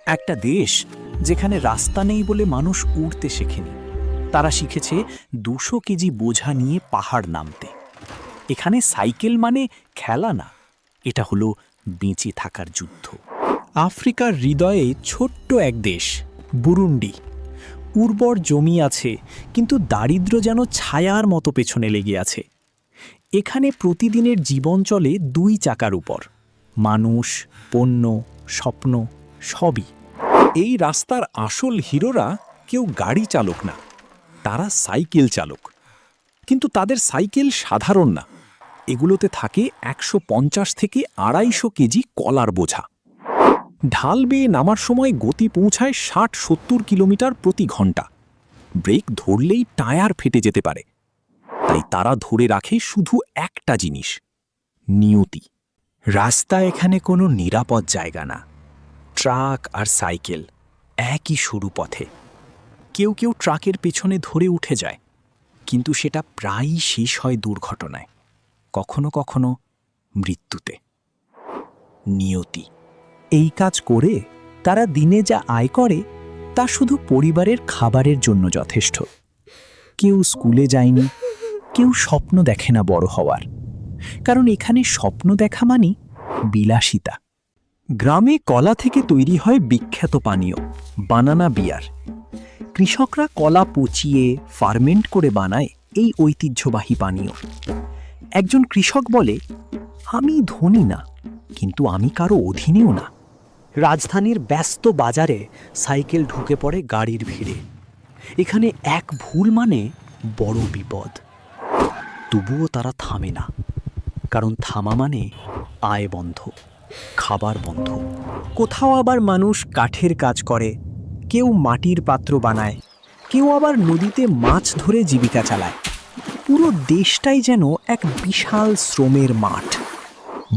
একটা দেশ যেখানে রাস্তা নেই বলে মানুষ উড়তে শেখেনি, তারা শিখেছে 200 কেজি বোঝা নিয়ে পাহাড় নামতে। এখানে সাইকেল মানে খেলা না, এটা হলো বেঁচে থাকার যুদ্ধ। আফ্রিকার হৃদয়ে ছোট্ট এক দেশ, বুরুন্ডি। উর্বর জমি আছে, কিন্তু দারিদ্র্য যেন ছায়ার মতো পেছনে লেগে আছে। এখানে প্রতিদিনের জীবন চলে 2 চাকার উপর, মানুষ, পণ্য, স্বপ্ন সবই। এই রাস্তার আসল হিরোরা কেউ গাড়ি চালক না, তারা সাইকেল চালক। কিন্তু তাদের সাইকেল সাধারণ না, এগুলোতে থাকে 150 থেকে 250 কেজি কলার বোঝা। ঢাল বেয়ে নামার সময় গতি পৌঁছায় 60-70 কিলোমিটার প্রতি ঘন্টা। ব্রেক ধরলেই টায়ার ফেটে যেতে পারে। তাই তারা ধরে রাখে শুধু একটা জিনিস, নিয়তি। রাস্তা এখানে কোনো নিরাপদ জায়গা না। ট্রাক আর সাইকেল একই সরু পথে। কেউ কেউ ট্রাকের পেছনে ধরে উঠে যায়, কিন্তু সেটা প্রায়ই শেষ হয় দুর্ঘটনায়, কখনো কখনো মৃত্যুতে। নিয়তি। এই কাজ করে তারা দিনে যা আয় করে তা শুধু পরিবারের খাবারের জন্য যথেষ্ট। কেউ স্কুলে যায়নি, কেউ স্বপ্ন দেখে না বড় হওয়ার, কারণ এখানে স্বপ্ন দেখা মানে বিলাসিতা। গ্রামে কলা থেকে তৈরি হয় বিখ্যাত পানীয় বানানা বিয়ার। কৃষকরা কলা পচিয়ে ফার্মেন্ট করে বানায় এই ঐতিহ্যবাহী পানীয়। একজন কৃষক বলে, আমি ধনী না, কিন্তু আমি কারো অধীনেও না। রাজধানীর ব্যস্ত বাজারে সাইকেল ঢুকে পড়ে গাড়ির ভিড়ে। এখানে এক ভুল মানে বড় বিপদ। তবুও তারা থামে না, কারণ থামা মানে আয় বন্ধ, খাবার বন্ধ। কোথাও আবার মানুষ কাঠের কাজ করে, কেউ মাটির পাত্র বানায়, কেউ আবার নদীতে মাছ ধরে জীবিকা চালায়। পুরো দেশটাই যেন এক বিশাল শ্রমের মাঠ।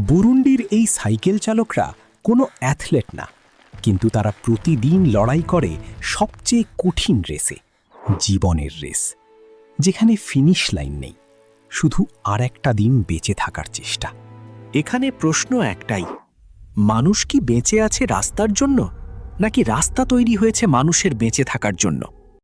বুরুন্ডির এই সাইকেল চালকরা কোনো অ্যাথলেট না, কিন্তু তারা প্রতিদিন লড়াই করে সবচেয়ে কঠিন রেসে, জীবনের রেস, যেখানে ফিনিশ লাইন নেই, শুধু আর একটা দিন বেঁচে থাকার চেষ্টা। এখানে প্রশ্ন একটাই, মানুষ কি বেঁচে আছে রাস্তার জন্য, নাকি রাস্তা তৈরি হয়েছে মানুষের বেঁচে থাকার জন্য?